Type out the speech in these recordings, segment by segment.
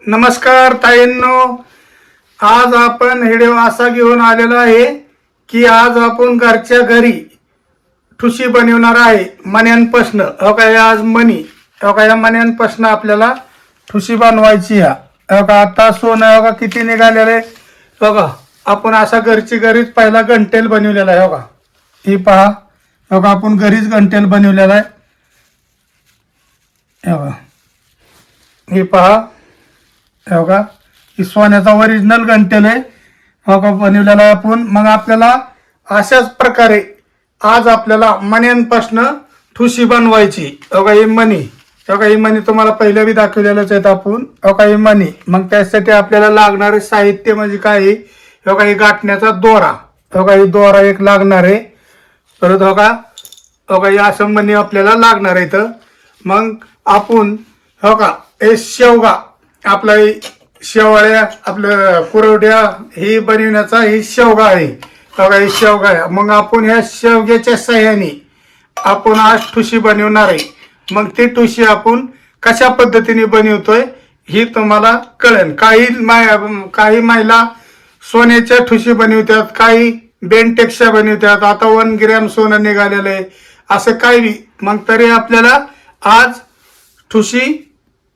नमस्कार ताईंनो, आज आपण व्हिडिओ असा घेऊन आलेला आहे की आज आपण घरच्या घरी ठुशी बनवणार आहे मण्यांपासून. हो काय, आज मणी हो का, या मण्यांपासून आपल्याला ठुशी बनवायची आहे. हो का, आता सोनं हो का किती निघालेलं आहे. हो का, आपण असा घरची घरीच पहिला घंटेल बनवलेला आहे. हो का, ही पहा. हो का, आपण घरीच घंटेल बनवलेला आहे. हो का, ही पहा. हो का, ही सोन्याचा ओरिजिनल घंटेल आहे. हो का, बनवलेला आहे आपण. मग आपल्याला अशाच प्रकारे आज आपल्याला मण्यांपासून ठुशी बनवायची. हो का, ही मणी. हो का, ही मणी तुम्हाला पहिल्या बी दाखवलेलंच आहेत आपण. हो का, ही मणी. मग त्यासाठी आपल्याला लागणारे साहित्य म्हणजे काय आहे. हो का, ही गाठण्याचा दोरा. हो का, ही दोरा एक लागणार आहे. परत हो का, हो का, ही असं मणी आपल्याला लागणार आहे. तर मग आपण हो का, हे शेवगा आपला शेवाळ्या आपलं कुरवड्या ही बनवण्याचा ही शेवगा आहे. बघा, ही शेवगा आहे. मग आपण ह्या शेवग्याच्या सहाय्याने आपण आज ठुशी बनवणार आहे. मग ती ठुशी आपण कशा पद्धतीने बनवतोय ही तुम्हाला कळेल. काही महिला सोन्याच्या ठुशी बनवतात, काही बेंटेक्सच्या बनवतात. आता 1 ग्रॅम सोनं निघालेलं आहे. असं काही मग तरी आपल्याला आज ठुशी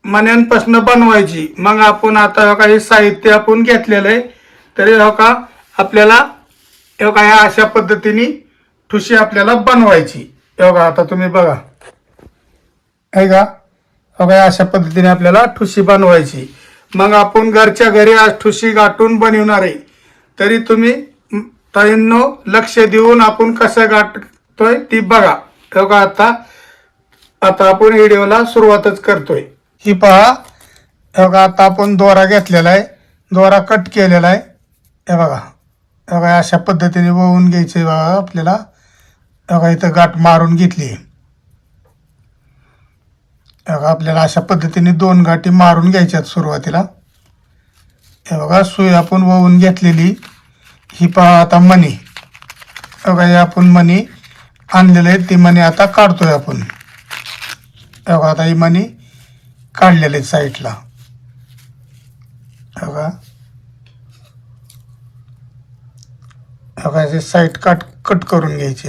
मण्यांपासून बनवायची. मग आपण आता काही साहित्य आपण घेतलेलं आहे. तरी हो का, आपल्याला हो का, ह्या अशा पद्धतीने ठुशी आपल्याला बनवायची. हो का, आता तुम्ही बघा आहे का. हो का, अशा पद्धतीने आपल्याला ठुशी बनवायची. मग आपण घरच्या घरी आज ठुशी गाठून बनवणार आहे. तरी तुम्ही ताईंनो लक्ष देऊन आपण कसं गाठतोय ती बघा. हो का, आता आपण व्हिडिओला सुरुवातच करतोय. ही पहा. हे बघा, आता आपण दोरा घेतलेला आहे, दोरा कट केलेला आहे. हे बघा, हे बघा, अशा पद्धतीने वळून घ्यायचे बघा आपल्याला. हे बघा, इथं गाठ मारून घेतली. हे बघा, आपल्याला अशा पद्धतीने 2 गाठी मारून घ्यायच्यात सुरुवातीला. हे बघा, सुई आपण वळून घेतलेली. ही पहा आता मणी. हे बघा, हे आपण मणी आणलेले आहेत. ती मणी आता काढतोय आपण. हे बघा, आता ही मणी काढलेले साईडला. बघा, बघा, साईड कट करून घ्यायची.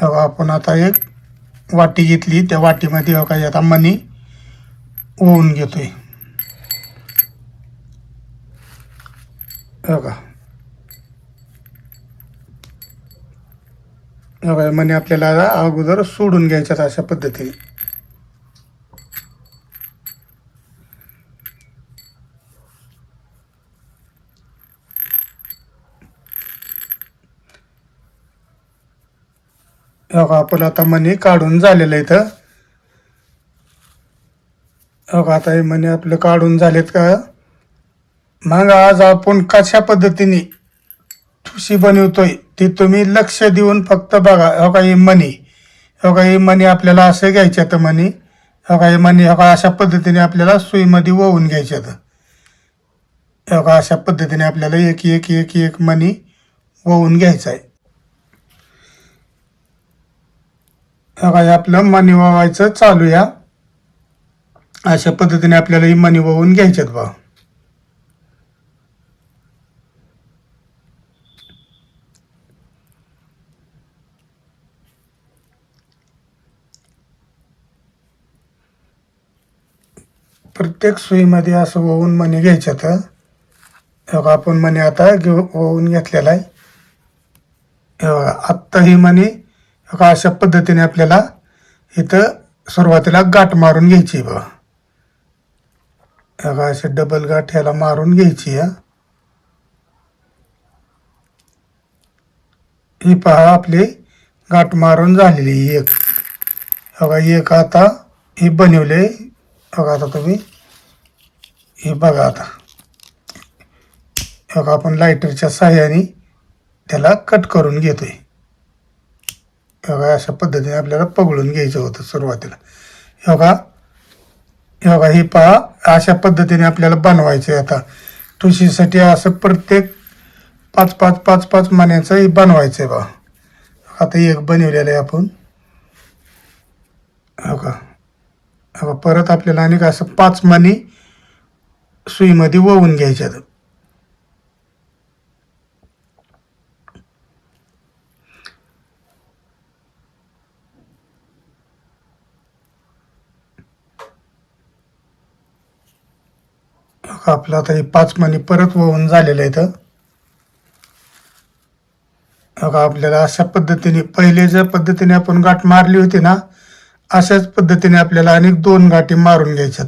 बघा, आपण आता एक वाटी घेतली. त्या वाटीमध्ये बघा आता मणी ओवून घेतोय. बघा, बघा, मणी आपल्याला अगोदर सोडून घ्यायच्यात अशा पद्धतीने. बघा, आपण आता मणी काढून झालेलं आहे. इथं बघा, आता हे मणी आपलं काढून झालेत का. मग आज आपण कशा पद्धतीने ठुशी बनवतोय ती तुम्ही लक्ष देऊन फक्त बघा. हो का, ही मणी. हो का, ही मणी आपल्याला असं घ्यायच्या. तर मणी हो का, ही मणी हो का, अशा पद्धतीने आपल्याला सुईमध्ये वळून घ्यायच्यात. हो का, अशा पद्धतीने आपल्याला एक एक एक एक मणी वळून घ्यायचं आहे. हो का, हे आपलं मणी वळवायचं चालू या. अशा पद्धतीने आपल्याला ही मणी वळून घ्यायच्यात बा. प्रत्येक सुईमध्ये असं वळून मणी घ्यायच्यात. हे बघा, आपण मणी आता वळून घेतलेला आहे. हे बघा, आत्ता ही मणी हो का, अशा पद्धतीने आपल्याला इथं सुरुवातीला गाठ मारून घ्यायची बघा. हे बघा, अशी डबल गाठ ह्याला मारून घ्यायची. ही पहा, आपली गाठ मारून झालेली एक. बघा, एक आता ही बनवले. बघा, आता तुम्ही हे बघा. आता बघा, आपण लायटरच्या साह्याने त्याला कट करून घेतोय. बघा, अशा पद्धतीने आपल्याला पगळून घ्यायचं होतं सुरुवातीला. बघा, बघा, ही पहा, अशा पद्धतीने आपल्याला बनवायचं आहे. आता ठुशीसाठी असं प्रत्येक 5-5 मण्याचं हे बनवायचं आहे बघा. आता एक बनवलेलं आहे आपण. हो का, परत आपल्याला आणि असं 5 मणी सुईमध्ये वळून घ्यायच्यात. आपलं आता हे 5 मणी परत वळून झालेलं आहे. तर आपल्याला अशा पद्धतीने पहिले ज्या पद्धतीने आपण गाठ मारली होती ना, अशाच पद्धतीने आपल्याला अनेक 2 गाठी मारून घ्यायच्यात.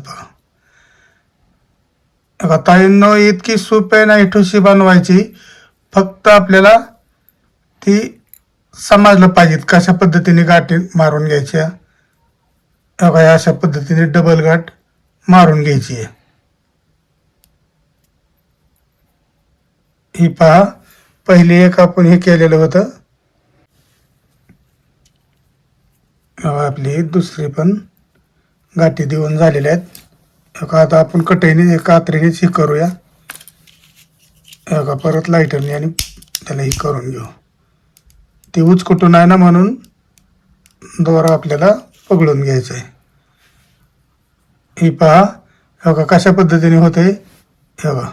बघा ताईंनो, इतकी सोपी नाही ठुशी बनवायची, फक्त आपल्याला ती समजलं पाहिजेत कशा पद्धतीने गाठी मारून घ्यायच्या. बघा अशा पद्धतीने डबल गाठ मारून घ्यायची आहे. ही पहा, पहिली एक आपण हे केलेलं होतं. आपली दुसरी पण गाठी देऊन झालेल्या आहेत. आता आपण कटईने कात्रीनेच ही करूया. परत लाईटरने आणि त्याला ही करून घेऊ. ती उचकुटून आहे ना, म्हणून दोरा आपल्याला पगळून घ्यायचं आहे. ही पहा कशा पद्धतीने होते. हे बघा,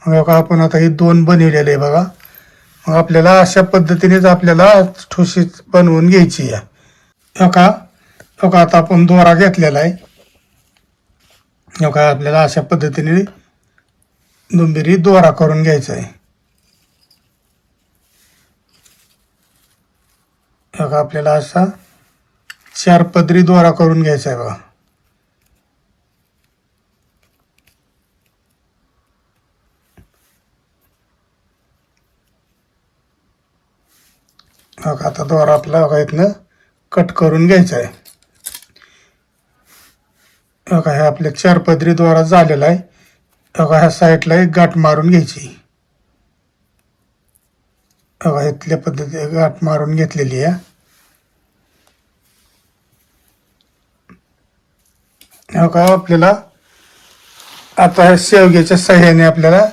मग आपण आता ही 2 बनवलेले आहे बघा. मग आपल्याला अशा पद्धतीनेच आपल्याला ठुशी बनवून घ्यायची आहे. आता आपण दोरा घेतलेला आहे. आपल्याला अशा पद्धतीने दुंबिरी दोरा करून घ्यायचा आहे. आपल्याला असा 4 पदरी दोरा करून घ्यायचा आहे बघा. आता दोरा आपला इथनं कट करून घ्यायचा आहे. हे आपले 4 पदरी दोरा झालेला आहे. ह्या साईडला एक गाठ मारून घ्यायची. इथल्या पद्धतीने गाठ मारून घेतलेली आहे. आपल्याला आता ह्या शेवग्याच्या सहाय्याने आपल्याला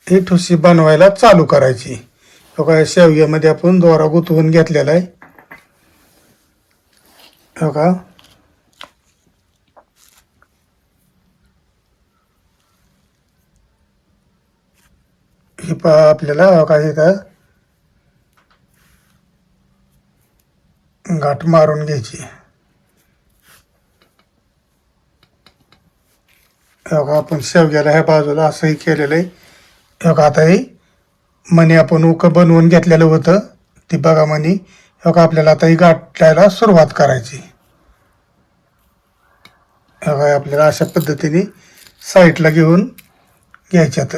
ही ठुशी बनवायला चालू करायची. शेवग्यामध्ये आपण दोरा गुंतवून घेतलेला आहे. ही पहा, आपल्याला इथं गाठ मारून घ्यायची. आपण शेवग्याला ह्या बाजूला असंही केलेलं आहे. आता ही मणी आपण उक बनवून घेतलेलं होतं, ती बघा मणी. आपल्याला आता ही गाठायला सुरुवात करायची. आपल्याला अशा पद्धतीने साईडला घेऊन घ्यायच्यात.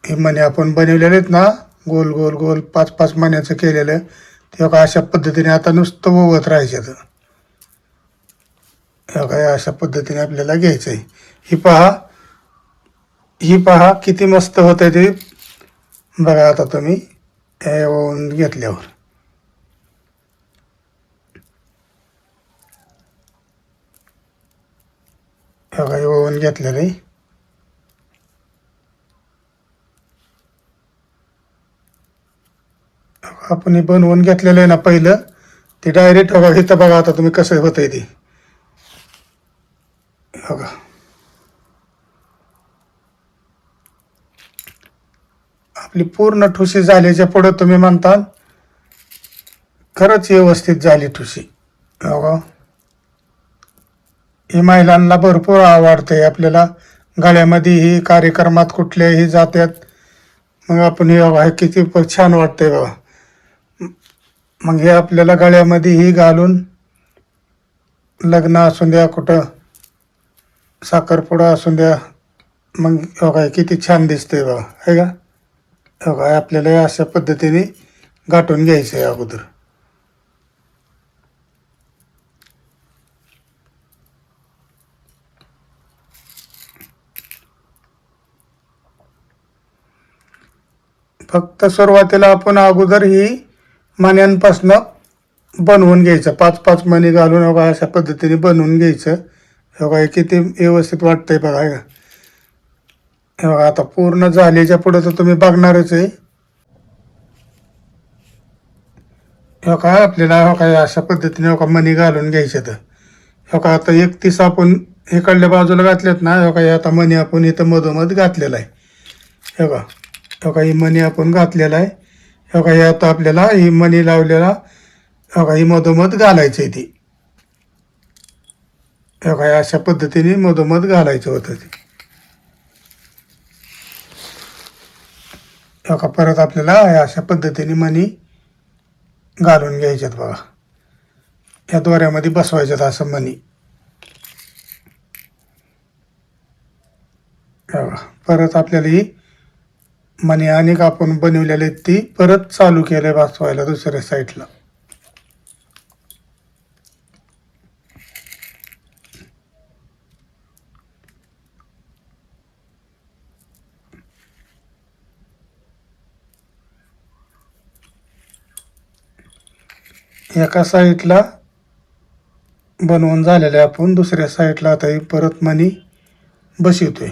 हे मणी आपण बनवलेले आहेत ना, गोल गोल गोल 5-5 मण्याचं केलेलं, ते अशा पद्धतीने आता नुसतं ववत राहायचं. अशा पद्धतीने आपल्याला घ्यायचं आहे. ही पहा किती मस्त होत आहे ते बघा. आता तुम्ही हे ओवून घेतल्यावर ओवून घेतलेलं आहे. आपण हे बनवून घेतलेलं आहे ना पहिलं, ते डायरेक्ट इथं बघा. आता तुम्ही कसं होत आहे ते बघा. आपली पूर्ण ठुशी झाल्याच्या पुढे तुम्ही म्हणता खरंच व्यवस्थित झाली ठुशी. ही महिलांना भरपूर आवडते. आपल्याला गळ्यामध्ये ही कार्यक्रमात कुठल्याही जात्यात, मग आपण हे किती छान वाटतंय बघा. मग हे आपल्याला गळ्यामध्ये ही घालून लग्न असू द्या, कुठं साखरपुडा असू द्या, मग किती छान दिसतंय बघा. आहे का? आपल्याला अशा पद्धतीने गाठून घ्यायचं आहे अगोदर. फक्त सुरुवातीला आपण अगोदर ही मण्यांपासनं बनवून घ्यायचं. 5-5 मणी घालून अशा पद्धतीने बनवून घ्यायचं. किती व्यवस्थित वाटतंय बघा. आहे का? आता पूर्ण झाल्याच्या पुढे तर तुम्ही बघणारच आहे. आपल्याला अशा पद्धतीने मणी घालून घ्यायचं. हो का आता 31 आपण इकडल्या बाजूला घातल्यात ना, हो का हे आता मणी आपण इथं मधोमध घातलेला आहे. हो का ही मणी आपण घातलेला आहे. हो का हे आता आपल्याला ही मणी लावलेला हो का ही मधोमध घालायची ती. हो का अशा पद्धतीने मधोमध घालायचं होतं ते. हो का परत आपल्याला अशा पद्धतीने मणी घालून घ्यायच्यात बघा. या दोऱ्यामध्ये बसवायच्यात असं मणी. हो का परत आपल्याला ही मणी अनेक आपण बनवलेले ती परत चालू केले बसवायला दुसऱ्या साईडला. एका साईडला बनवून झालेले आपण दुसऱ्या साईडला आता ही परत मणी बसवतोय.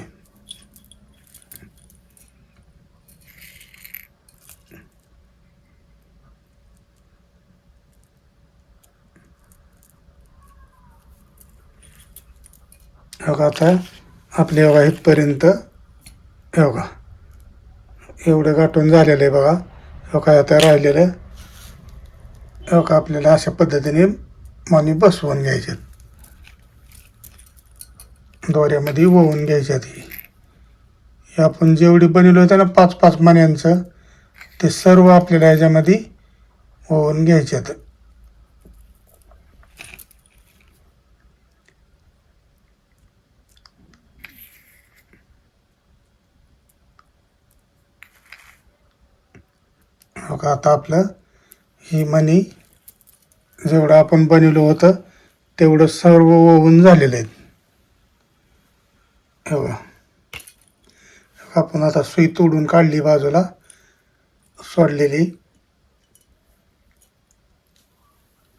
हो का आता आपले बघा इथपर्यंत हो का एवढं गाठून झालेलं आहे बघा. हो का आता राहिलेलं हो का आपल्याला अशा पद्धतीने मणी बसवून घ्यायचे, दोऱ्यामध्ये ओवून घ्यायच्यात. हे आपण जेवढी बनवलं होतं ना 5-5 मण्यांचं ते सर्व आपल्याला ह्याच्यामध्ये ओवून घ्यायच्यात. हो का आता आपलं ही मणी जेवढं आपण बनवलं होतं तेवढं सर्व ओवून झालेलं आहे. हो का आपण आता सुई तोडून काढली बाजूला सोडलेली.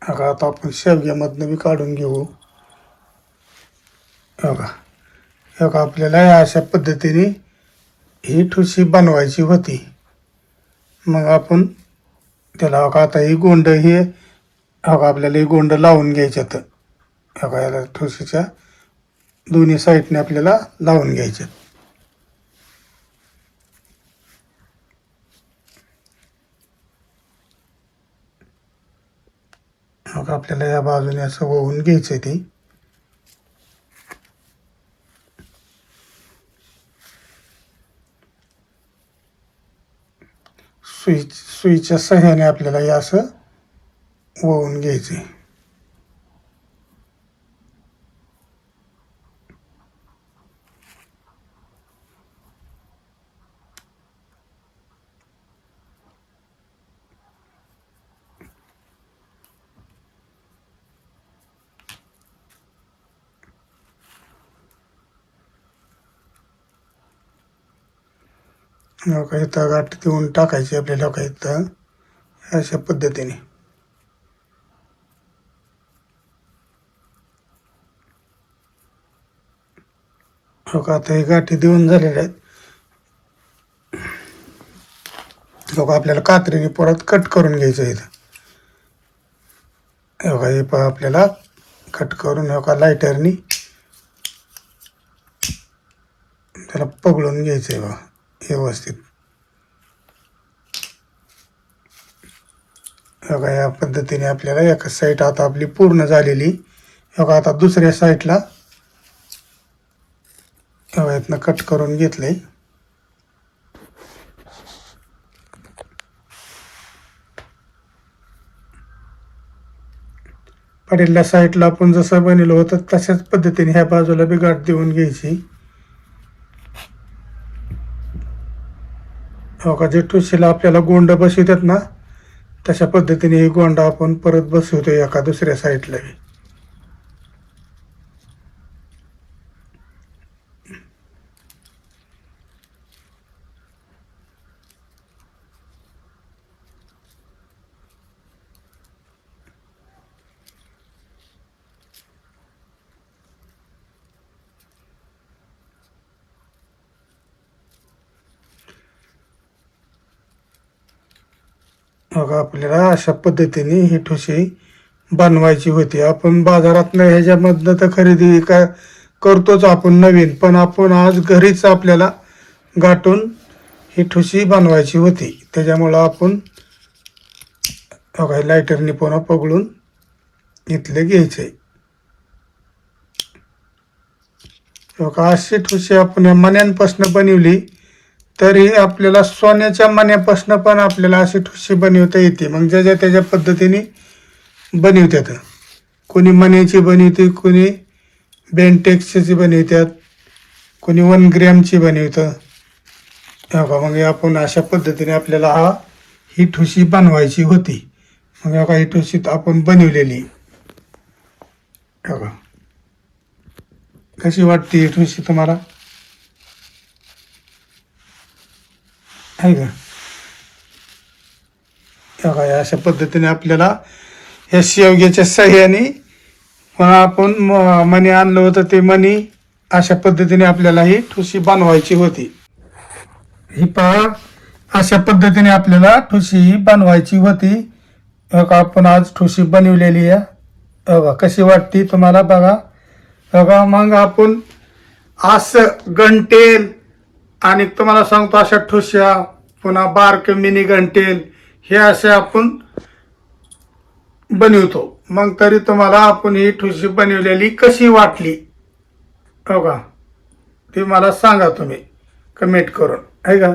हो का आता आपण शेवग्यामधनं बी काढून घेऊ. हो का हो का आपल्याला अशा पद्धतीने ही ठुशी बनवायची होती. मग आपण त्याला हो का आता ही गोंड हे हो का आपल्याला ही गोंड लावून घ्यायच्यात. हो का याला ठुशीच्या दोन्ही साईडने आपल्याला लावून घ्यायच्यात. हो का आपल्याला या बाजूने असं ओवून घ्यायचं ती. सुईच्या सहाय्याने आपल्याला हे असं ओवून घ्यायचं. हो का इथं गाठ देऊन टाकायची आपल्याला. हो का इथं अशा पद्धतीने हो का आता हे गाठी देऊन झालेल्या आहेत. हो का आपल्याला कात्रीने परत कट करून घ्यायचं इथं. हो का हे पहा आपल्याला कट करून हो का लायटरनी त्याला पगळून घ्यायचं आहे बघा व्यवस्थित. हो का या पद्धतीने आपल्याला एका साईड आता आपली पूर्ण झालेली. हो का आता दुसऱ्या साईडला हो का इथनं कट करून घेतलंय. पाडील्या साईडला आपण जसं बनवलं होतं तशाच पद्धतीने ह्या बाजूला बी गाठ देऊन घ्यायची. हो का जे ठुशीला आपल्याला गोंड बसवतात ना तशा पद्धतीने ही गोंड आपण परत बसवतो एका दुसऱ्या साईडला. हो का आपल्याला अशा पद्धतीने ही ठुशी बनवायची होती. आपण बाजारातनं ह्याच्यामधनं तर खरेदी काय करतोच आपण नवीन, पण आपण आज घरीच आपल्याला गाठून ही ठुशी बनवायची होती. त्याच्यामुळं आपण बघा लायटरनी पुन्हा पगळून इथले घ्यायचे. बघा अशी ठुशी आपण या मण्यांपासून बनवली तरी आपल्याला सोन्याच्या मण्यापासून पण आपल्याला अशी ठुशी बनवता येते. मग ज्याच्या त्याच्या पद्धतीने बनवतात. कोणी मण्याची बनवते, कोणी बेंटेक्सची बनवतात, कोणी 1 ग्रॅमची बनवतं. बघा मग आपण अशा पद्धतीने आपल्याला ही ठुशी बनवायची होती. मग बघा ही ठुशी आपण बनवलेली. बघा कशी वाटते ही ठुशी तुम्हाला, आहे का? बघा अशा पद्धतीने आपल्याला या शेवग्याच्या सहाय्याने आपण मणी आणलं होतं ते मणी अशा पद्धतीने आपल्याला ही ठुशी बनवायची होती. ही पहा अशा पद्धतीने आपल्याला ठुशी ही बनवायची होती. बघा आपण आज ठुशी बनवलेली आहे. बघा कशी वाटते तुम्हाला बघा. बघा मग आपण असं घंटेल आणि तुम्हाला सांगतो अशा ठुश्या पुन्हा बारक मिनी घंटेल हे असे आपण बनवतो. मग तरी तुम्हाला आपण ही ठुशी बनवलेली कशी वाटली बघा ते मला सांगा तुम्ही कमेंट करून, आहे का?